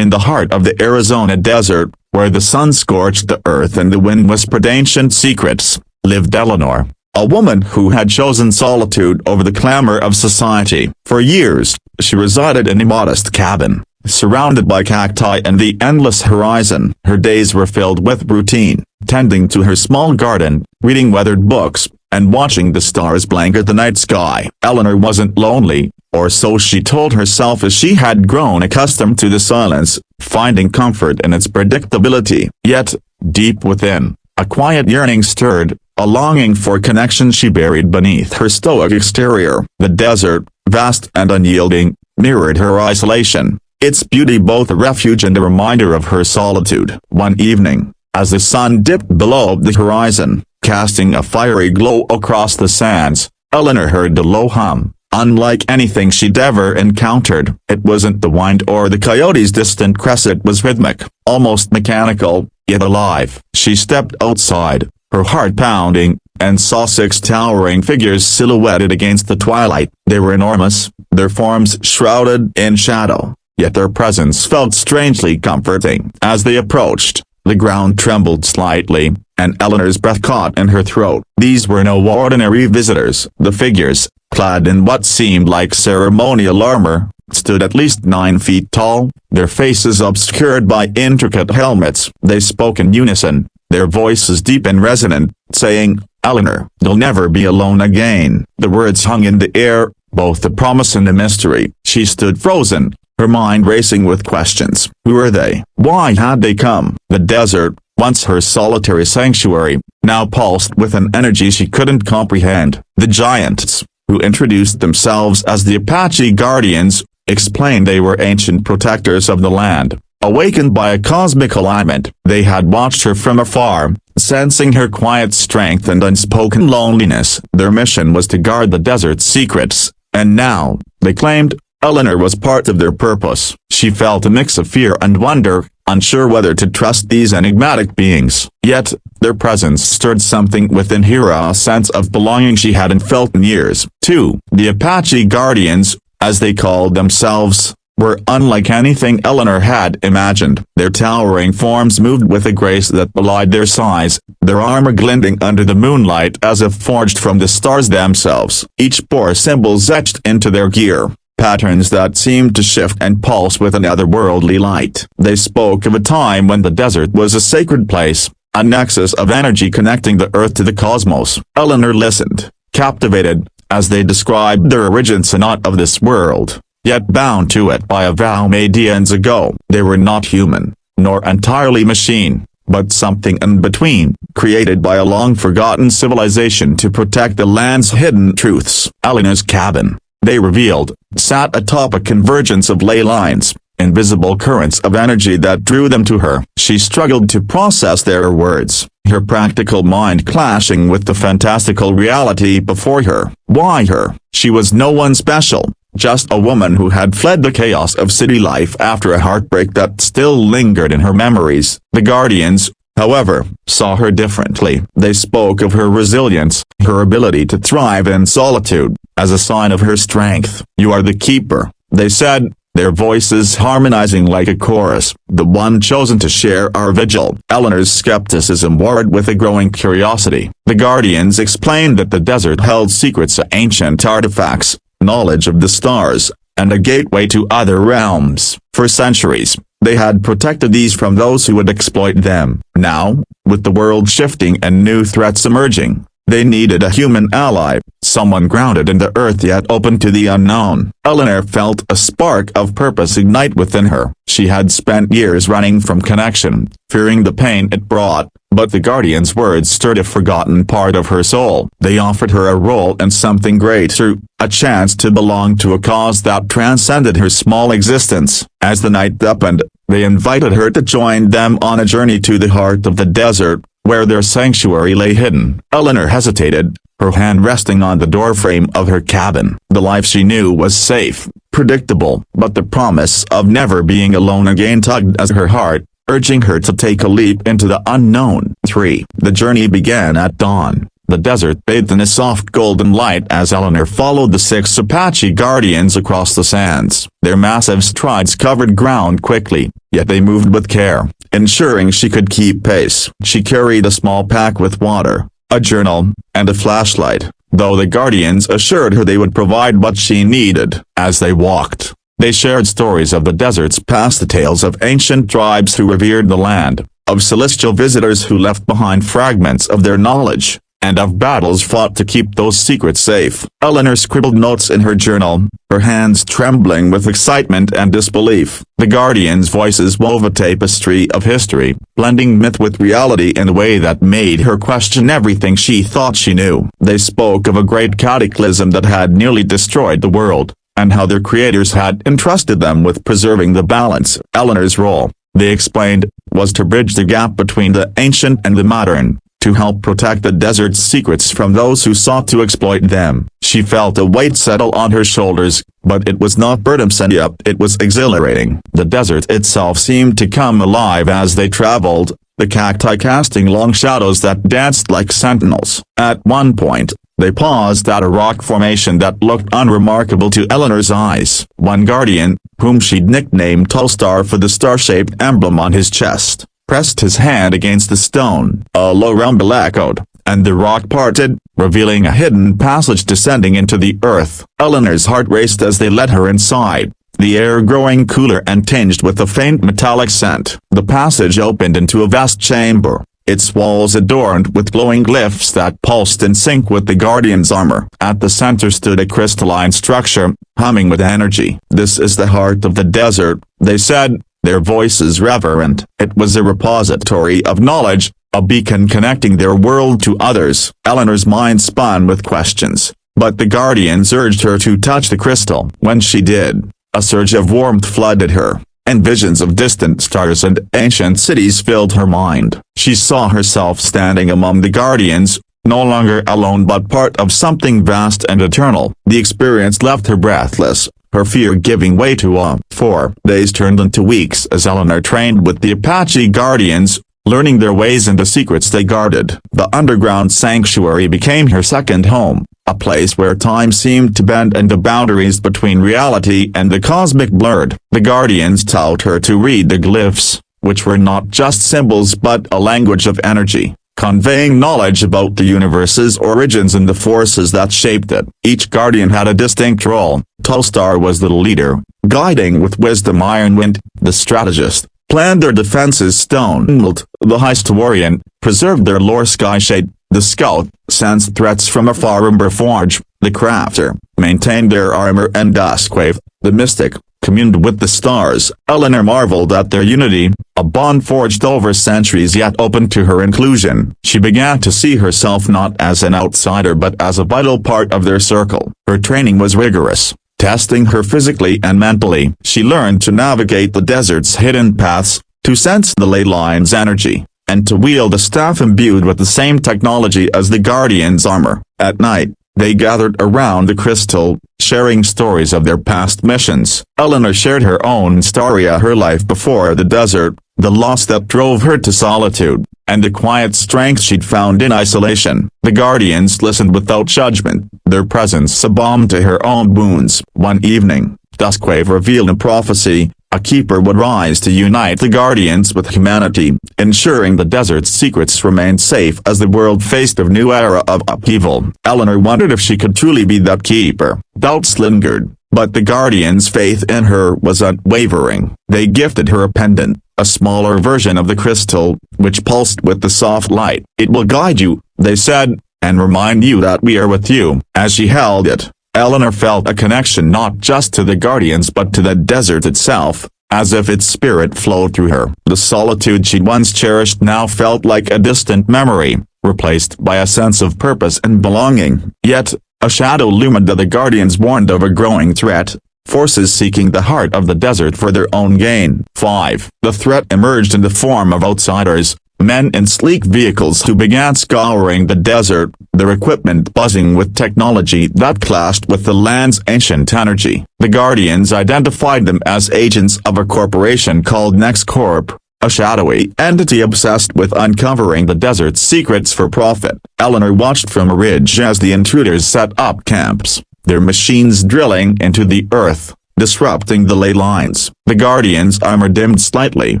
In the heart of the Arizona desert, where the sun scorched the earth and the wind whispered ancient secrets, lived Eleanor, a woman who had chosen solitude over the clamor of society. For years, she resided in a modest cabin, surrounded by cacti and the endless horizon. Her days were filled with routine, tending to her small garden, reading weathered books, and watching the stars blanket the night sky. Eleanor wasn't lonely, or so she told herself, as she had grown accustomed to the silence, finding comfort in its predictability. Yet, deep within, a quiet yearning stirred, a longing for connection she buried beneath her stoic exterior. The desert, vast and unyielding, mirrored her isolation, its beauty both a refuge and a reminder of her solitude. One evening, as the sun dipped below the horizon, casting a fiery glow across the sands, Eleanor heard the low hum, unlike anything she'd ever encountered. It wasn't the wind or the coyote's distant crest, it was rhythmic, almost mechanical, yet alive. She stepped outside, her heart pounding, and saw 6 towering figures silhouetted against the twilight. They were enormous, their forms shrouded in shadow, yet their presence felt strangely comforting. As they approached, the ground trembled slightly, and Eleanor's breath caught in her throat. These were no ordinary visitors. The figures, clad in what seemed like ceremonial armor, stood at least 9 feet tall, their faces obscured by intricate helmets. They spoke in unison, their voices deep and resonant, saying, "Eleanor, you'll never be alone again." The words hung in the air, both the promise and the mystery. She stood frozen, her mind racing with questions. Who were they? Why had they come? The desert, once her solitary sanctuary, now pulsed with an energy she couldn't comprehend. The giants, who introduced themselves as the Apache Guardians, explained they were ancient protectors of the land. Awakened by a cosmic alignment, they had watched her from afar, sensing her quiet strength and unspoken loneliness. Their mission was to guard the desert's secrets, and now, they claimed, Eleanor was part of their purpose. She felt a mix of fear and wonder, unsure whether to trust these enigmatic beings. Yet, their presence stirred something within her, a sense of belonging she hadn't felt in years. 2. The Apache Guardians, as they called themselves, were unlike anything Eleanor had imagined. Their towering forms moved with a grace that belied their size, their armor glinting under the moonlight as if forged from the stars themselves. Each bore symbols etched into their gear, patterns that seemed to shift and pulse with an otherworldly light. They spoke of a time when the desert was a sacred place, a nexus of energy connecting the earth to the cosmos. Eleanor listened, captivated, as they described their origins not of this world, yet bound to it by a vow made eons ago. They were not human, nor entirely machine, but something in between, created by a long-forgotten civilization to protect the land's hidden truths. Eleanor's cabin, they revealed, sat atop a convergence of ley lines, invisible currents of energy that drew them to her. She struggled to process their words, her practical mind clashing with the fantastical reality before her. Why her? She was no one special, just a woman who had fled the chaos of city life after a heartbreak that still lingered in her memories. The Guardians, however, saw her differently. They spoke of her resilience, her ability to thrive in solitude, as a sign of her strength. "You are the keeper," they said, their voices harmonizing like a chorus, "the one chosen to share our vigil." Eleanor's skepticism warred with a growing curiosity. The Guardians explained that the desert held secrets, ancient artifacts, knowledge of the stars, and a gateway to other realms. For centuries, they had protected these from those who would exploit them. Now, with the world shifting and new threats emerging, they needed a human ally, someone grounded in the earth yet open to the unknown. Eleanor felt a spark of purpose ignite within her. She had spent years running from connection, fearing the pain it brought, but the Guardian's words stirred a forgotten part of her soul. They offered her a role in something greater, a chance to belong to a cause that transcended her small existence. As the night deepened, they invited her to join them on a journey to the heart of the desert, where their sanctuary lay hidden. Eleanor hesitated, her hand resting on the doorframe of her cabin. The life she knew was safe, predictable, but the promise of never being alone again tugged at her heart, urging her to take a leap into the unknown. 3. The journey began at dawn. The desert bathed in a soft golden light as Eleanor followed the 6 Apache guardians across the sands. Their massive strides covered ground quickly, yet they moved with care, ensuring she could keep pace. She carried a small pack with water, a journal, and a flashlight, though the guardians assured her they would provide what she needed. As they walked, they shared stories of the desert's past, the tales of ancient tribes who revered the land, of celestial visitors who left behind fragments of their knowledge, and of battles fought to keep those secrets safe. Eleanor scribbled notes in her journal, her hands trembling with excitement and disbelief. The guardians' voices wove a tapestry of history, blending myth with reality in a way that made her question everything she thought she knew. They spoke of a great cataclysm that had nearly destroyed the world, and how their creators had entrusted them with preserving the balance. Eleanor's role, they explained, was to bridge the gap between the ancient and the modern, to help protect the desert's secrets from those who sought to exploit them. She felt a weight settle on her shoulders, but it was not burdensome, yet it was exhilarating. The desert itself seemed to come alive as they traveled, the cacti casting long shadows that danced like sentinels. At one point, they paused at a rock formation that looked unremarkable to Eleanor's eyes. One guardian, whom she'd nicknamed Tallstar for the star-shaped emblem on his chest, pressed his hand against the stone. A low rumble echoed, and the rock parted, revealing a hidden passage descending into the earth. Eleanor's heart raced as they led her inside, the air growing cooler and tinged with a faint metallic scent. The passage opened into a vast chamber, its walls adorned with glowing glyphs that pulsed in sync with the Guardian's armor. At the center stood a crystalline structure, humming with energy. "This is the heart of the desert," they said, their voices reverent. It was a repository of knowledge, a beacon connecting their world to others. Eleanor's mind spun with questions, but the guardians urged her to touch the crystal. When she did, a surge of warmth flooded her, and visions of distant stars and ancient cities filled her mind. She saw herself standing among the guardians, no longer alone but part of something vast and eternal. The experience left her breathless, her fear giving way to awe. 4 days turned into weeks as Eleanor trained with the Apache guardians, learning their ways and the secrets they guarded. The underground sanctuary became her second home, a place where time seemed to bend and the boundaries between reality and the cosmic blurred. The guardians taught her to read the glyphs, which were not just symbols but a language of energy, conveying knowledge about the universe's origins and the forces that shaped it. Each guardian had a distinct role. Tallstar was the leader, guiding with wisdom. Ironwind, the strategist, planned their defenses. Stonewald, the historian, preserved their lore. Skyshade, the scout, sensed threats from afar. Umberforge, the crafter, maintained their armor. And Duskwave, the mystic, communed with the stars. Eleanor marveled at their unity, a bond forged over centuries yet open to her inclusion. She began to see herself not as an outsider but as a vital part of their circle. Her training was rigorous, testing her physically and mentally. She learned to navigate the desert's hidden paths, to sense the ley line's energy, and to wield a staff imbued with the same technology as the Guardian's armor. At night, they gathered around the crystal, sharing stories of their past missions. Eleanor shared her own story of her life before the desert, the loss that drove her to solitude, and the quiet strength she'd found in isolation. The Guardians listened without judgment, their presence a balm to her own wounds. One evening, Duskwave revealed a prophecy. A keeper would rise to unite the Guardians with humanity, ensuring the desert's secrets remained safe as the world faced a new era of upheaval. Eleanor wondered if she could truly be that keeper. Doubts lingered, but the Guardians' faith in her was unwavering. They gifted her a pendant, a smaller version of the crystal, which pulsed with the soft light. "It will guide you," they said, "and remind you that we are with you." As she held it, Eleanor felt a connection not just to the Guardians but to the desert itself, as if its spirit flowed through her. The solitude she'd once cherished now felt like a distant memory, replaced by a sense of purpose and belonging. Yet, a shadow loomed. The Guardians warned of a growing threat, forces seeking the heart of the desert for their own gain. 5. The threat emerged in the form of outsiders, men in sleek vehicles who began scouring the desert, their equipment buzzing with technology that clashed with the land's ancient energy. The Guardians identified them as agents of a corporation called NextCorp, a shadowy entity obsessed with uncovering the desert's secrets for profit. Eleanor watched from a ridge as the intruders set up camps, their machines drilling into the earth, disrupting the ley lines. The Guardians' armor dimmed slightly,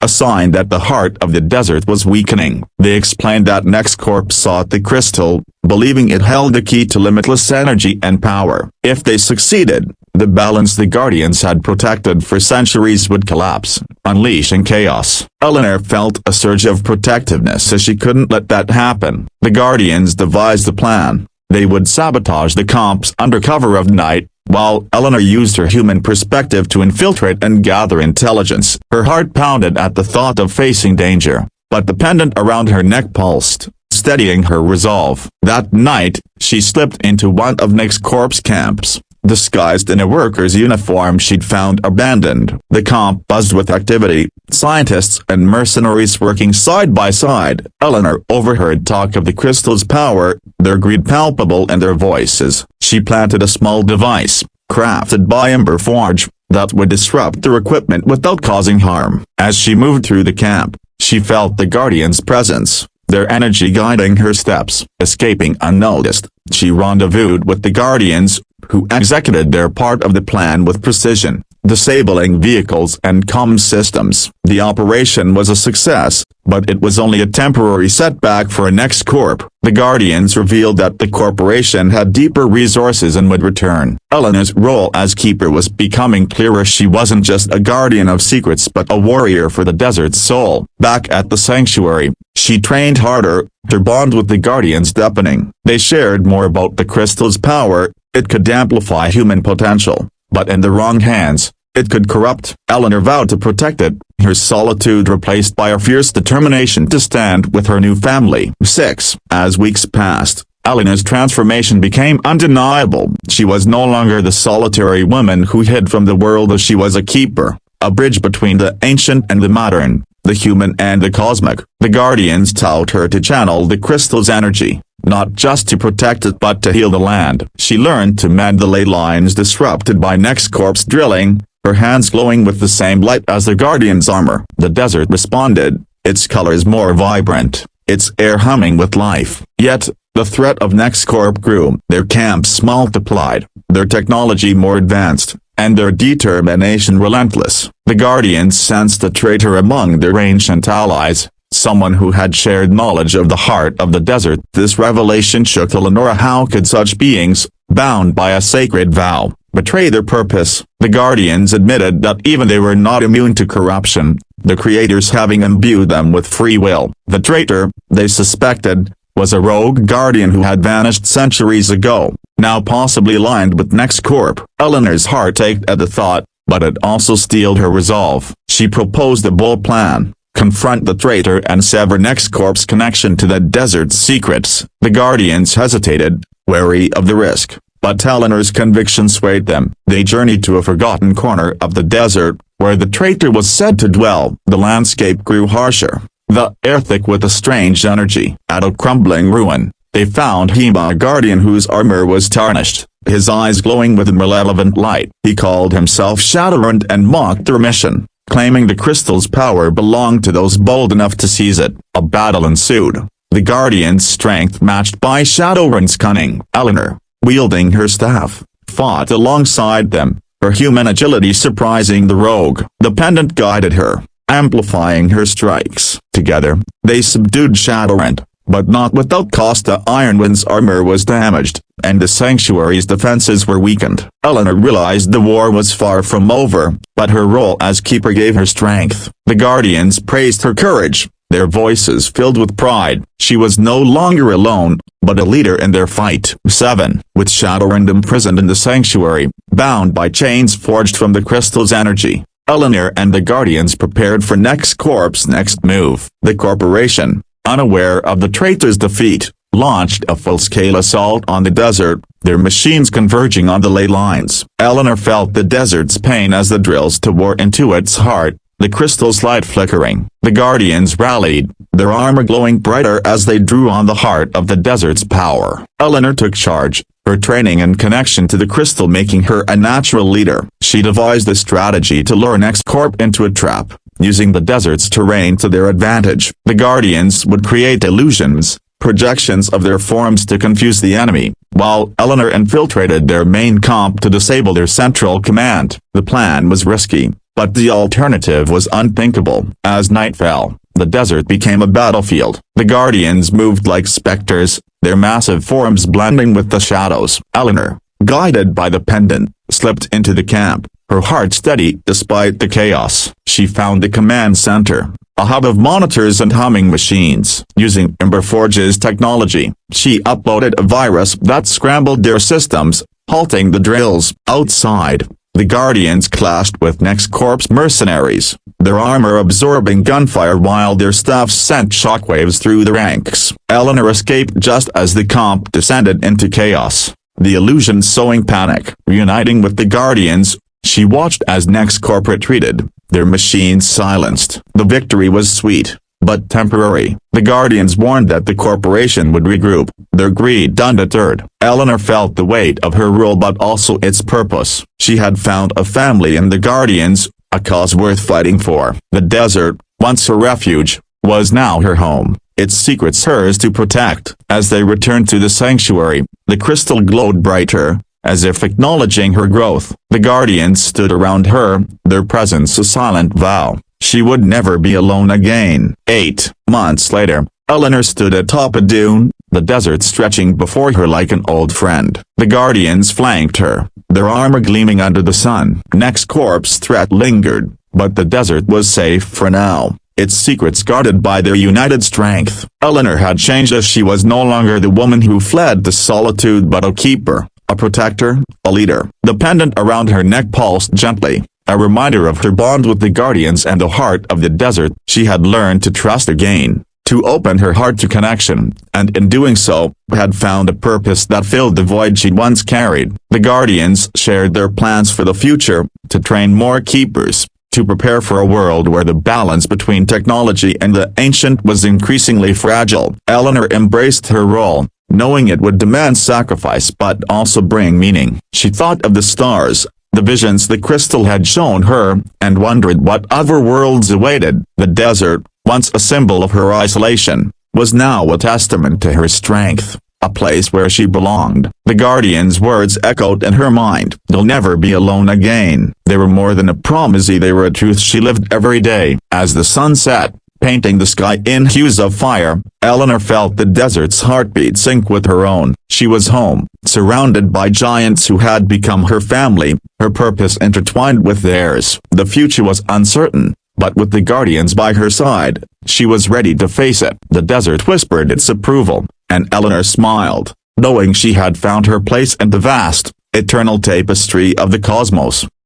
a sign that the heart of the desert was weakening. They explained that NextCorp sought the crystal, believing it held the key to limitless energy and power. If they succeeded, the balance the Guardians had protected for centuries would collapse, unleashing chaos. Eleanor felt a surge of protectiveness as she couldn't let that happen. The Guardians devised a plan. They would sabotage the comps under cover of night, while Eleanor used her human perspective to infiltrate and gather intelligence. Her heart pounded at the thought of facing danger, but the pendant around her neck pulsed, steadying her resolve. That night, she slipped into one of NextCorp's camps. Disguised in a worker's uniform she'd found abandoned. The camp buzzed with activity, scientists and mercenaries working side by side. Eleanor overheard talk of the crystal's power, their greed palpable in their voices. She planted a small device, crafted by Emberforge, that would disrupt their equipment without causing harm. As she moved through the camp, she felt the Guardians' presence, their energy guiding her steps. Escaping unnoticed, she rendezvoused with the Guardians, who executed their part of the plan with precision, disabling vehicles and comm systems. The operation was a success, but it was only a temporary setback for NextCorp. The Guardians revealed that the corporation had deeper resources and would return. Eleanor's role as keeper was becoming clearer. She wasn't just a guardian of secrets but a warrior for the desert's soul. Back at the sanctuary, she trained harder, her bond with the Guardians deepening. They shared more about the crystal's power. It could amplify human potential, but in the wrong hands, it could corrupt. Eleanor vowed to protect it, her solitude replaced by a fierce determination to stand with her new family. 6. As weeks passed, Eleanor's transformation became undeniable. She was no longer the solitary woman who hid from the world as she was a keeper, a bridge between the ancient and the modern, the human and the cosmic. The Guardians taught her to channel the crystal's energy, not just to protect it but to heal the land. She learned to mend the ley lines disrupted by NextCorp's drilling, her hands glowing with the same light as the Guardian's armor. The desert responded, its colors more vibrant, its air humming with life. Yet, the threat of NextCorp grew. Their camps multiplied, their technology more advanced, and their determination relentless. The Guardians sensed a traitor among their ancient allies, someone who had shared knowledge of the heart of the desert. This revelation shook Eleanor. How could such beings, bound by a sacred vow, betray their purpose? The Guardians admitted that even they were not immune to corruption, the creators having imbued them with free will. The traitor, they suspected, was a rogue Guardian who had vanished centuries ago, now possibly aligned with NextCorp. Eleanor's heart ached at the thought, but it also steeled her resolve. She proposed a bold plan: confront the traitor and sever NextCorp's connection to the desert's secrets. The Guardians hesitated, wary of the risk, but Eleanor's conviction swayed them. They journeyed to a forgotten corner of the desert, where the traitor was said to dwell. The landscape grew harsher, the air thick with a strange energy. At a crumbling ruin, they found Hema, a Guardian whose armor was tarnished, his eyes glowing with a malevolent light. He called himself Shadowrun and mocked their mission, claiming the crystal's power belonged to those bold enough to seize it. A battle ensued, the Guardian's strength matched by Shadowrun's cunning. Eleanor, wielding her staff, fought alongside them, her human agility surprising the rogue. The pendant guided her, amplifying her strikes. Together, they subdued Shadowrun, but not without cost. The Ironwind's armor was damaged, and the sanctuary's defenses were weakened. Eleanor realized the war was far from over, but her role as keeper gave her strength. The Guardians praised her courage, their voices filled with pride. She was no longer alone, but a leader in their fight. 7. With Shadowrun imprisoned in the sanctuary, bound by chains forged from the crystal's energy, Eleanor and the Guardians prepared for NextCorp's next move. The corporation, unaware of the traitor's defeat, launched a full-scale assault on the desert, their machines converging on the ley lines. Eleanor felt the desert's pain as the drills tore into its heart, the crystal's light flickering. The Guardians rallied, their armor glowing brighter as they drew on the heart of the desert's power. Eleanor took charge, her training and connection to the crystal making her a natural leader. She devised a strategy to lure NextCorp into a trap, using the desert's terrain to their advantage. The Guardians would create illusions, projections of their forms to confuse the enemy, while Eleanor infiltrated their main camp to disable their central command. The plan was risky, but the alternative was unthinkable. As night fell, the desert became a battlefield. The Guardians moved like specters, their massive forms blending with the shadows. Eleanor, guided by the pendant, slipped into the camp, her heart steady despite the chaos. She found the command center, a hub of monitors and humming machines. Using Emberforge's technology, she uploaded a virus that scrambled their systems, halting the drills. Outside, the Guardians clashed with NextCorp's mercenaries, their armor absorbing gunfire while their staffs sent shockwaves through the ranks. Eleanor escaped just as the camp descended into chaos, the illusion sowing panic. Reuniting with the Guardians, she watched as NextCorp retreated, their machines silenced. The victory was sweet, but temporary. The Guardians warned that the corporation would regroup, their greed undeterred. Eleanor felt the weight of her rule but also its purpose. She had found a family in the Guardians, a cause worth fighting for. The desert, once her refuge, was now her home, its secrets hers to protect. As they returned to the sanctuary, the crystal glowed brighter, as if acknowledging her growth. The Guardians stood around her, their presence a silent vow. She would never be alone again. 8 months later, Eleanor stood atop a dune, the desert stretching before her like an old friend. The Guardians flanked her, their armor gleaming under the sun. NextCorp's threat lingered, but the desert was safe for now, its secrets guarded by their united strength. Eleanor had changed as she was no longer the woman who fled to solitude but a keeper, a protector, a leader. The pendant around her neck pulsed gently, a reminder of her bond with the Guardians and the heart of the desert. She had learned to trust again, to open her heart to connection, and in doing so, had found a purpose that filled the void she once carried. The Guardians shared their plans for the future, to train more keepers, to prepare for a world where the balance between technology and the ancient was increasingly fragile. Eleanor embraced her role, knowing it would demand sacrifice but also bring meaning. She thought of the stars, the visions the crystal had shown her, and wondered what other worlds awaited. The desert, once a symbol of her isolation, was now a testament to her strength, a place where she belonged. The Guardian's words echoed in her mind. They'll never be alone again. They were more than a promise, they were a truth she lived every day. As the sun set, painting the sky in hues of fire, Eleanor felt the desert's heartbeat sync with her own. She was home, surrounded by giants who had become her family, her purpose intertwined with theirs. The future was uncertain, but with the Guardians by her side, she was ready to face it. The desert whispered its approval, and Eleanor smiled, knowing she had found her place in the vast, eternal tapestry of the cosmos.